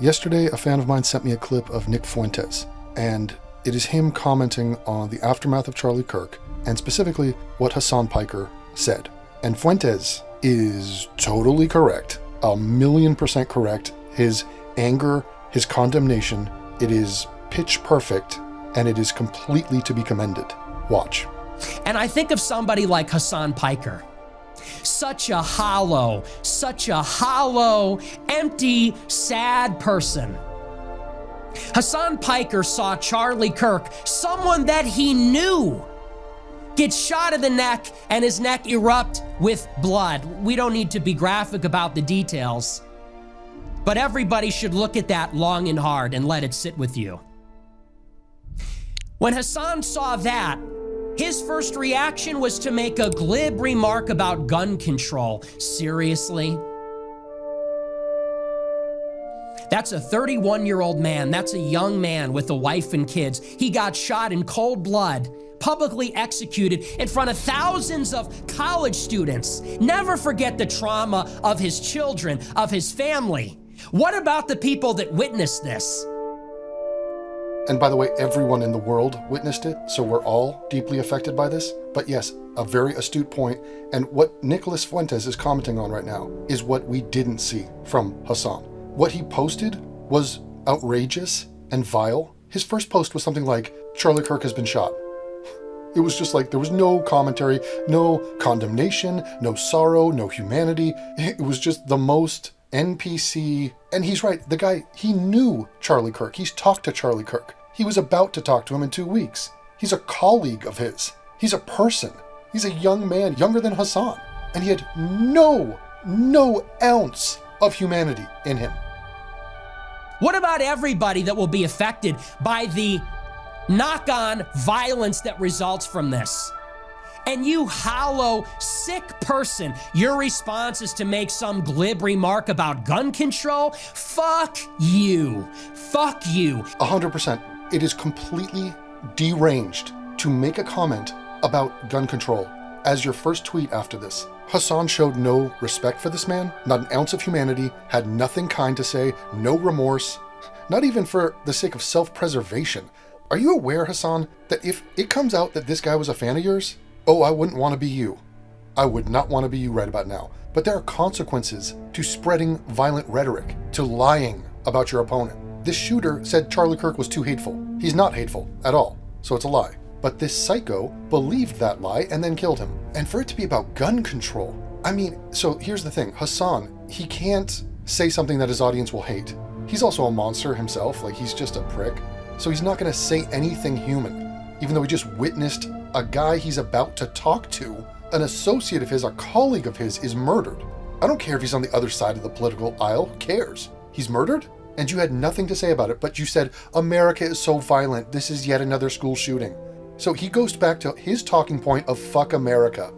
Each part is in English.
Yesterday, a fan of mine sent me a clip of Nick Fuentes, and it is him commenting on the aftermath of Charlie Kirk, and specifically what Hasan Piker said. And Fuentes is totally correct, 1,000,000% correct. His anger, his condemnation, it is pitch perfect, and it is completely to be commended. Watch. And I think of somebody like Hasan Piker. Such a hollow, empty, sad person. Hasan Piker saw Charlie Kirk, someone that he knew, get shot in the neck and his neck erupt with blood. We don't need to be graphic about the details, but everybody should look at that long and hard and let it sit with you. When Hasan saw that, his first reaction was to make a glib remark about gun control. Seriously? That's a 31-year-old man. That's a young man with a wife and kids. He got shot in cold blood, publicly executed in front of thousands of college students. Never forget the trauma of his children, of his family. What about the people that witnessed this? And by the way, everyone in the world witnessed it, so we're all deeply affected by this. But yes, a very astute point. And what Nicholas Fuentes is commenting on right now is what we didn't see from Hasan. What he posted was outrageous and vile. His first post was something like, Charlie Kirk has been shot. It was just like, there was no commentary, no condemnation, no sorrow, no humanity. It was just the most NPC, and he's right, the guy, he knew Charlie Kirk. He's talked to Charlie Kirk. He was about to talk to him in 2 weeks. He's a colleague of his. He's a person. He's a young man, younger than Hasan. And he had no ounce of humanity in him. What about everybody that will be affected by the knock-on violence that results from this? And you hollow, sick person, your response is to make some glib remark about gun control? Fuck you. Fuck you. 100%. It is completely deranged to make a comment about gun control as your first tweet after this. Hasan showed no respect for this man, not an ounce of humanity, had nothing kind to say, no remorse, not even for the sake of self-preservation. Are you aware, Hasan, that if it comes out that this guy was a fan of yours, oh, I wouldn't want to be you. I would not want to be you right about now. But there are consequences to spreading violent rhetoric, to lying about your opponent. This shooter said Charlie Kirk was too hateful. He's not hateful at all, so it's a lie. But this psycho believed that lie and then killed him. And for it to be about gun control, I mean, so here's the thing. Hasan, he can't say something that his audience will hate. He's also a monster himself, like he's just a prick. So he's not going to say anything human, even though he just witnessed a guy he's about to talk to, an associate of his, a colleague of his, is murdered. I don't care if he's on the other side of the political aisle. Who cares? He's murdered, and you had nothing to say about it, but you said, America is so violent, this is yet another school shooting. So he goes back to his talking point of fuck America.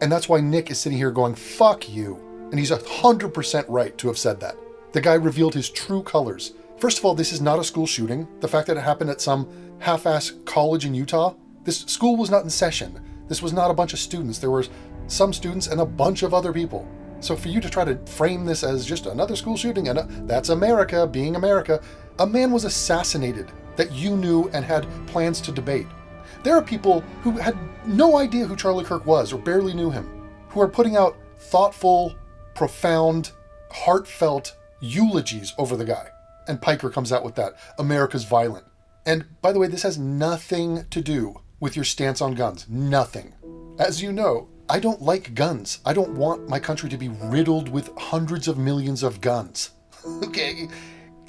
And that's why Nick is sitting here going, fuck you. And he's 100% right to have said that. The guy revealed his true colors. First of all, this is not a school shooting. The fact that it happened at some half-ass college in Utah, this school was not in session. This was not a bunch of students. There were some students and a bunch of other people. So for you to try to frame this as just another school shooting, and that's America being America, a man was assassinated that you knew and had plans to debate. There are people who had no idea who Charlie Kirk was or barely knew him, who are putting out thoughtful, profound, heartfelt eulogies over the guy. And Piker comes out with that, America's violent. And by the way, this has nothing to do with your stance on guns. Nothing. As you know, I don't like guns. I don't want my country to be riddled with hundreds of millions of guns. Okay?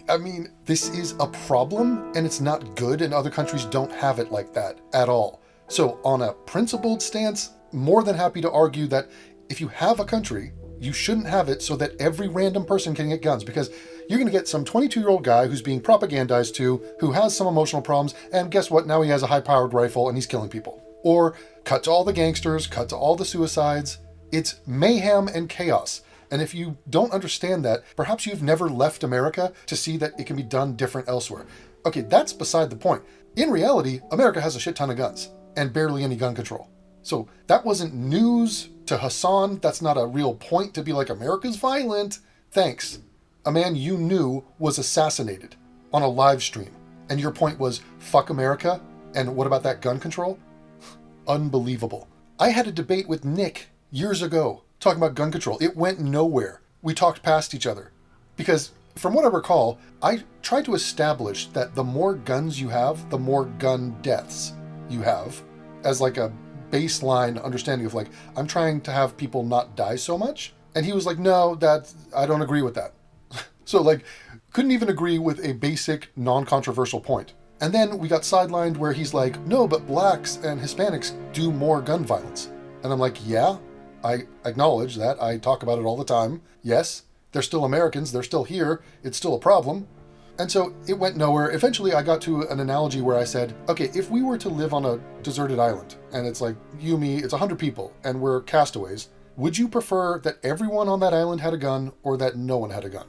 I mean, this is a problem and it's not good, and other countries don't have it like that at all. So on a principled stance, more than happy to argue that if you have a country, you shouldn't have it so that every random person can get guns, because you're going to get some 22-year-old guy who's being propagandized to, who has some emotional problems, and guess what? Now he has a high-powered rifle and he's killing people. Or cut to all the gangsters, cut to all the suicides. It's mayhem and chaos. And if you don't understand that, perhaps you've never left America to see that it can be done different elsewhere. Okay, that's beside the point. In reality, America has a shit ton of guns and barely any gun control. So that wasn't news to Hasan. That's not a real point to be like, America's violent. Thanks. a man you knew was assassinated on a live stream. And your point was, fuck America? And what about that gun control? Unbelievable. I had a debate with Nick years ago talking about gun control. It went nowhere. We talked past each other. Because from what I recall, I tried to establish that the more guns you have, the more gun deaths you have, as like a baseline understanding of like, I'm trying to have people not die so much. And he was like, no, I don't agree with that. So like, couldn't even agree with a basic non-controversial point. And then we got sidelined where he's like, no, but blacks and Hispanics do more gun violence. And I'm like, yeah, I acknowledge that. I talk about it all the time. Yes, they're still Americans. They're still here. It's still a problem. And so it went nowhere. Eventually I got to an analogy where I said, okay, if we were to live on a deserted island and it's like you, me, it's 100 people and we're castaways, would you prefer that everyone on that island had a gun or that no one had a gun?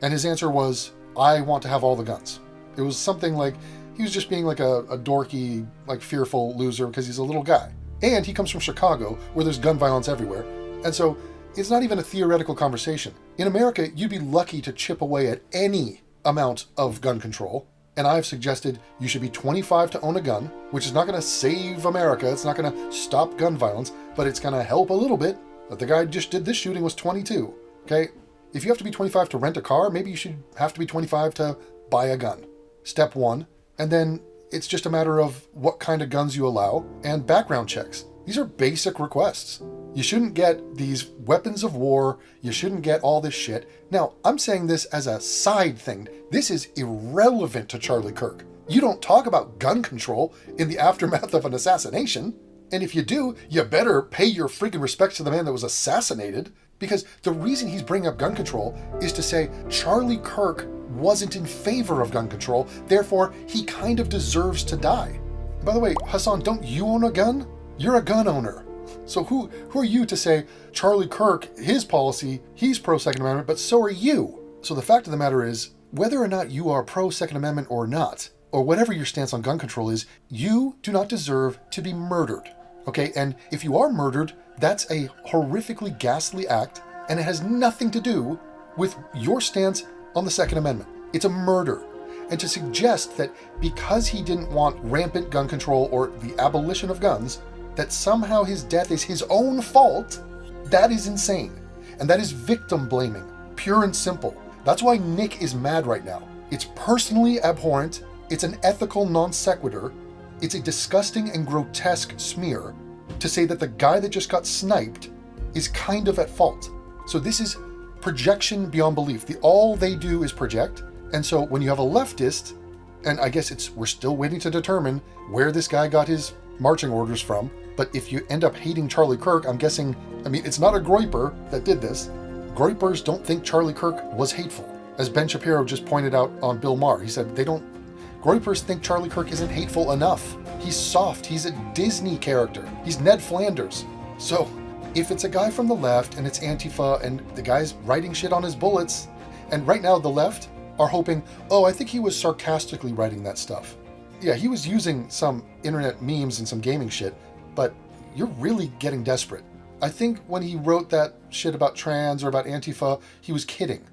And his answer was, I want to have all the guns. It was something like, he was just being like a dorky, like fearful loser because he's a little guy. And he comes from Chicago where there's gun violence everywhere. And so it's not even a theoretical conversation. In America, you'd be lucky to chip away at any amount of gun control. And I've suggested you should be 25 to own a gun, which is not going to save America. It's not going to stop gun violence, but it's going to help a little bit. But the guy who just did this shooting was 22. Okay? If you have to be 25 to rent a car, maybe you should have to be 25 to buy a gun. Step one. And then it's just a matter of what kind of guns you allow and background checks. These are basic requests. You shouldn't get these weapons of war. You shouldn't get all this shit. Now, I'm saying this as a side thing. This is irrelevant to Charlie Kirk. You don't talk about gun control in the aftermath of an assassination. And if you do, you better pay your freaking respects to the man that was assassinated. Because the reason he's bringing up gun control is to say Charlie Kirk wasn't in favor of gun control, therefore he kind of deserves to die. By the way, Hasan, don't you own a gun? You're a gun owner. So who are you to say Charlie Kirk, his policy, he's pro-Second Amendment, but so are you? So the fact of the matter is, whether or not you are pro-Second Amendment or not, or whatever your stance on gun control is, you do not deserve to be murdered. Okay, and if you are murdered, that's a horrifically ghastly act, and it has nothing to do with your stance on the Second Amendment. It's a murder. And to suggest that because he didn't want rampant gun control or the abolition of guns, that somehow his death is his own fault, that is insane. And that is victim blaming, pure and simple. That's why Nick is mad right now. It's personally abhorrent, it's an ethical non sequitur, it's a disgusting and grotesque smear to say that the guy that just got sniped is kind of at fault. So this is projection beyond belief. All they do is project. And so when you have a leftist, and I guess we're still waiting to determine where this guy got his marching orders from, but if you end up hating Charlie Kirk, I'm guessing, it's not a Groyper that did this. Groypers don't think Charlie Kirk was hateful. As Ben Shapiro just pointed out on Bill Maher, he said Groypers think Charlie Kirk isn't hateful enough. He's soft, he's a Disney character, he's Ned Flanders. So if it's a guy from the left and it's Antifa and the guy's writing shit on his bullets, and right now the left are hoping, I think he was sarcastically writing that stuff. Yeah, he was using some internet memes and some gaming shit, but you're really getting desperate. I think when he wrote that shit about trans or about Antifa, he was kidding.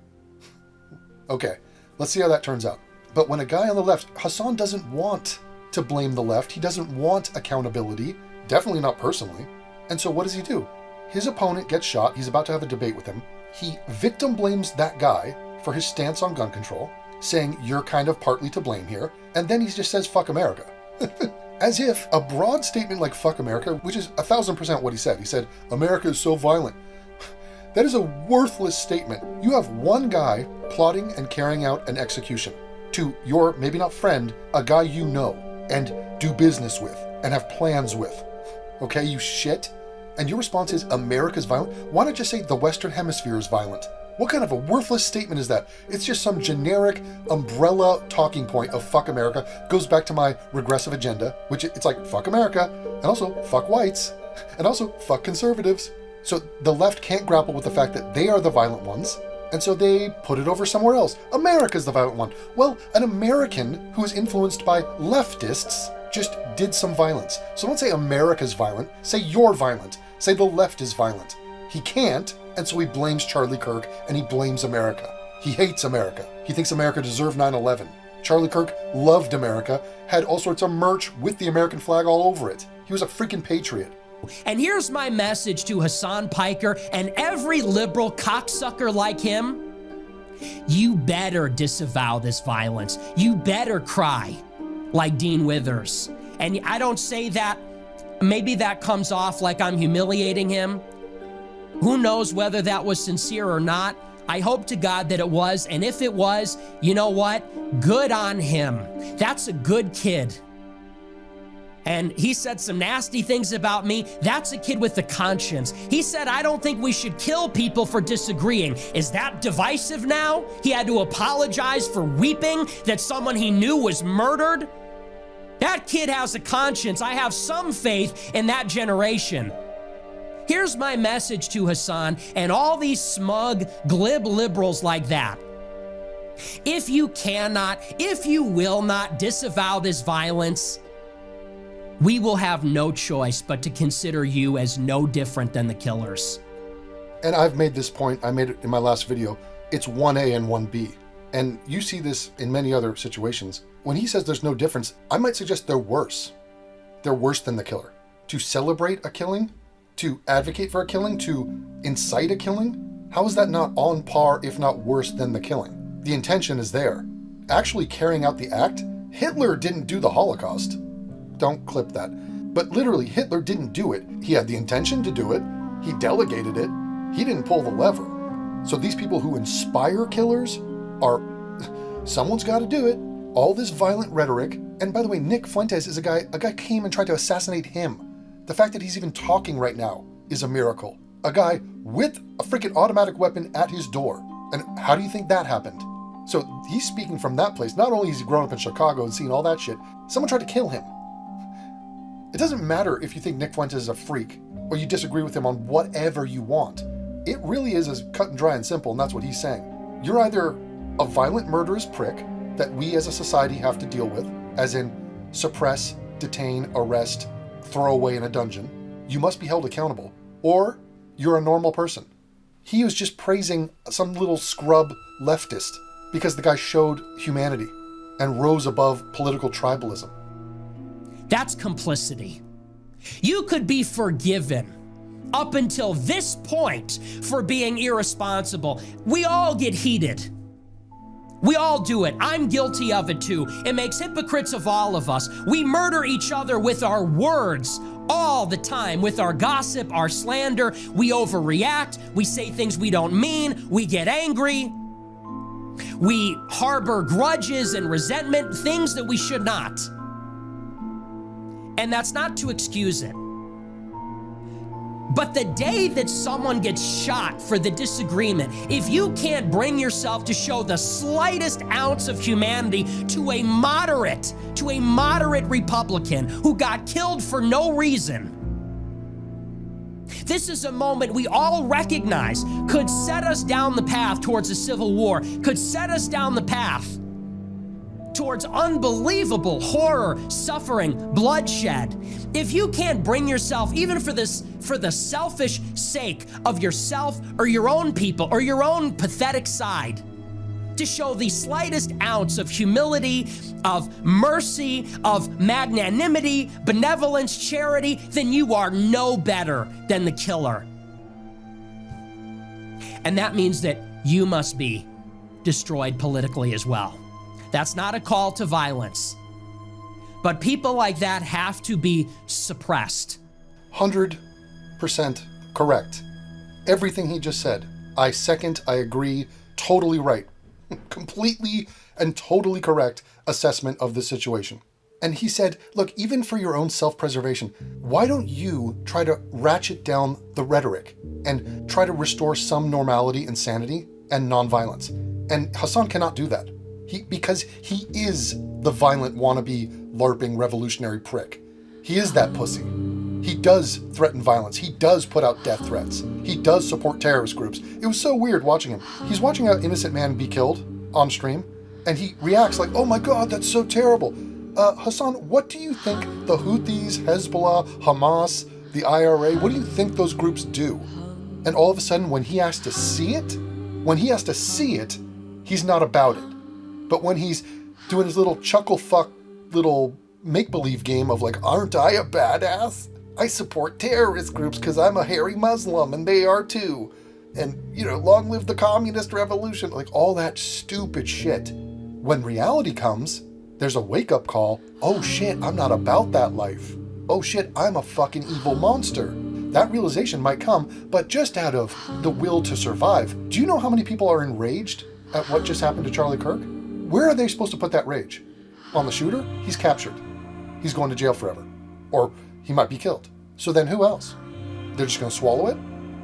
Okay, let's see how that turns out. But when a guy on the left, Hasan doesn't want to blame the left. He doesn't want accountability, definitely not personally. And so what does he do? His opponent gets shot. He's about to have a debate with him. He victim blames that guy for his stance on gun control, saying you're kind of partly to blame here. And then he just says, fuck America. As if a broad statement like fuck America, which is 1,000% what he said. He said, America is so violent. That is a worthless statement. You have one guy plotting and carrying out an execution to your, maybe not friend, a guy you know and do business with and have plans with. Okay, you shit. And your response is America's violent? Why not just say the Western Hemisphere is violent? What kind of a worthless statement is that? It's just some generic umbrella talking point of fuck America. Goes back to my regressive agenda, which it's like fuck America, and also fuck whites, and also fuck conservatives. So the left can't grapple with the fact that they are the violent ones, and so they put it over somewhere else. America's the violent one. Well, an American who is influenced by leftists just did some violence. So don't say America's violent, say you're violent. Say the left is violent. He can't, and so he blames Charlie Kirk and he blames America. He hates America. He thinks America deserved 9/11. Charlie Kirk loved America, had all sorts of merch with the American flag all over it. He was a freaking patriot. And here's my message to Hasan Piker and every liberal cocksucker like him. You better disavow this violence. You better cry like Dean Withers. And I don't say that, maybe that comes off like I'm humiliating him. Who knows whether that was sincere or not? I hope to God that it was. And if it was, you know what? Good on him. That's a good kid. And he said some nasty things about me. That's a kid with a conscience. He said, I don't think we should kill people for disagreeing. Is that divisive now? He had to apologize for weeping that someone he knew was murdered. That kid has a conscience. I have some faith in that generation. Here's my message to Hasan and all these smug, glib liberals like that. If you cannot, if you will not disavow this violence, we will have no choice but to consider you as no different than the killers. And I've made this point, I made it in my last video, it's 1A and 1B. And you see this in many other situations. When he says there's no difference, I might suggest they're worse. They're worse than the killer. To celebrate a killing, to advocate for a killing, to incite a killing, how is that not on par, if not worse than the killing? The intention is there. Actually carrying out the act, Hitler didn't do the Holocaust. Don't clip that. But literally, Hitler didn't do it. He had the intention to do it. He delegated it. He didn't pull the lever. So these people who inspire killers are, someone's got to do it. All this violent rhetoric. And by the way, Nick Fuentes is a guy came and tried to assassinate him. The fact that he's even talking right now is a miracle. A guy with a freaking automatic weapon at his door. And how do you think that happened? So he's speaking from that place. Not only has he grown up in Chicago and seen all that shit, someone tried to kill him. It doesn't matter if you think Nick Fuentes is a freak or you disagree with him on whatever you want. It really is as cut and dry and simple, and that's what he's saying. You're either a violent murderous prick that we as a society have to deal with, as in suppress, detain, arrest, throw away in a dungeon. You must be held accountable. Or you're a normal person. He was just praising some little scrub leftist because the guy showed humanity and rose above political tribalism. That's complicity. You could be forgiven up until this point for being irresponsible. We all get heated. We all do it. I'm guilty of it too. It makes hypocrites of all of us. We murder each other with our words all the time, with our gossip, our slander. We overreact. We say things we don't mean. We get angry. We harbor grudges and resentment, things that we should not. And that's not to excuse it. But the day that someone gets shot for the disagreement, if you can't bring yourself to show the slightest ounce of humanity to a moderate Republican who got killed for no reason, this is a moment we all recognize could set us down the path towards a civil war, could set us down the path towards unbelievable horror, suffering, bloodshed. If you can't bring yourself, even for the selfish sake of yourself or your own people or your own pathetic side, to show the slightest ounce of humility, of mercy, of magnanimity, benevolence, charity, then you are no better than the killer. And that means that you must be destroyed politically as well. That's not a call to violence. But people like that have to be suppressed. 100% correct. Everything he just said. I second, I agree, totally right. Completely and totally correct assessment of the situation. And he said, look, even for your own self-preservation, why don't you try to ratchet down the rhetoric and try to restore some normality and sanity and nonviolence? And Hasan cannot do that. Because he is the violent wannabe LARPing revolutionary prick. He is that pussy. He does threaten violence. He does put out death threats. He does support terrorist groups. It was so weird watching him. He's watching an innocent man be killed on stream, and he reacts like, oh my God, that's so terrible. Hasan, what do you think the Houthis, Hezbollah, Hamas, the IRA, what do you think those groups do? And all of a sudden, when he has to see it, He's not about it. But when he's doing his little chuckle fuck little make-believe game of like, aren't I a badass? I support terrorist groups because I'm a hairy Muslim and they are too. And, long live the communist revolution. Like all that stupid shit. When reality comes, there's a wake-up call. Oh shit, I'm not about that life. Oh shit, I'm a fucking evil monster. That realization might come, but just out of the will to survive. Do you know how many people are enraged at what just happened to Charlie Kirk? Where are they supposed to put that rage? On the shooter? He's captured. He's going to jail forever. Or he might be killed. So then who else? They're just going to swallow it?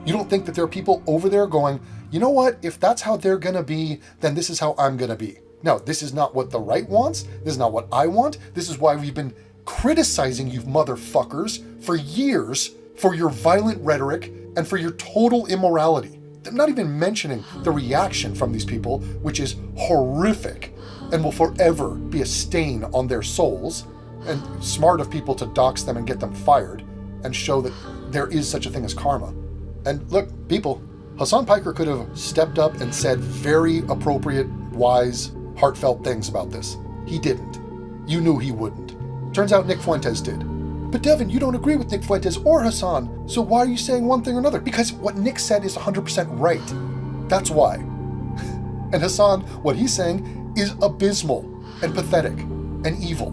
You don't think that there are people over there going, you know what? If that's how they're going to be, then this is how I'm going to be. No, this is not what the right wants. This is not what I want. This is why we've been criticizing you motherfuckers for years for your violent rhetoric and for your total immorality. I'm not even mentioning the reaction from these people, which is horrific and will forever be a stain on their souls, and smart of people to dox them and get them fired and show that there is such a thing as karma. And look, people, Hasan Piker could have stepped up and said very appropriate, wise, heartfelt things about this. He didn't. You knew he wouldn't. Turns out Nick Fuentes did. But Devin, you don't agree with Nick Fuentes or Hasan, so why are you saying one thing or another? Because what Nick said is 100% right. That's why. And Hasan, what he's saying is abysmal and pathetic and evil.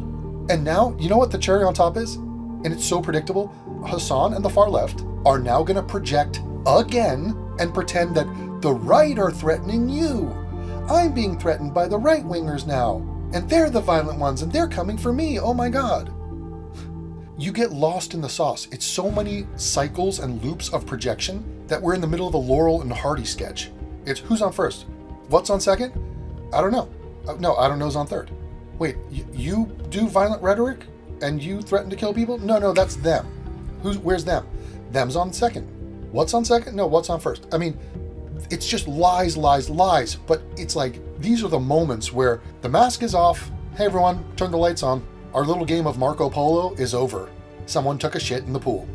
And now, you know what the cherry on top is? And it's so predictable. Hasan and the far left are now going to project again and pretend that the right are threatening you. I'm being threatened by the right-wingers now, and they're the violent ones, and they're coming for me. Oh my God. You get lost in the sauce. It's so many cycles and loops of projection that we're in the middle of a Laurel and Hardy sketch. It's who's on first? What's on second? I don't know. No, I don't know's on third. Wait, you do violent rhetoric and you threaten to kill people? No, that's them. Where's them? Them's on second. What's on second? No, what's on first? I mean, it's just lies, lies, lies. But it's like, these are the moments where the mask is off. Hey everyone, turn the lights on. Our little game of Marco Polo is over. Someone took a shit in the pool.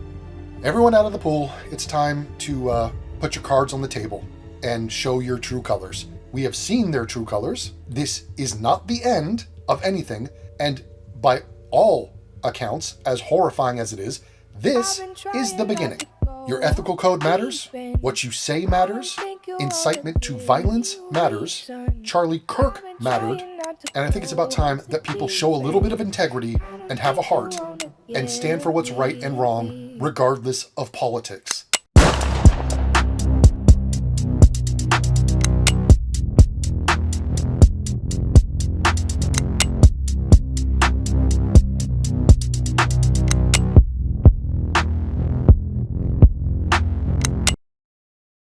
Everyone out of the pool, it's time to put your cards on the table and show your true colors. We have seen their true colors. This is not the end of anything. And by all accounts, as horrifying as it is, this is the beginning. Your ethical code matters. What you say matters. Incitement to violence matters. Charlie Kirk mattered. And I think it's about time that people show a little bit of integrity and have a heart and stand for what's right and wrong, regardless of politics.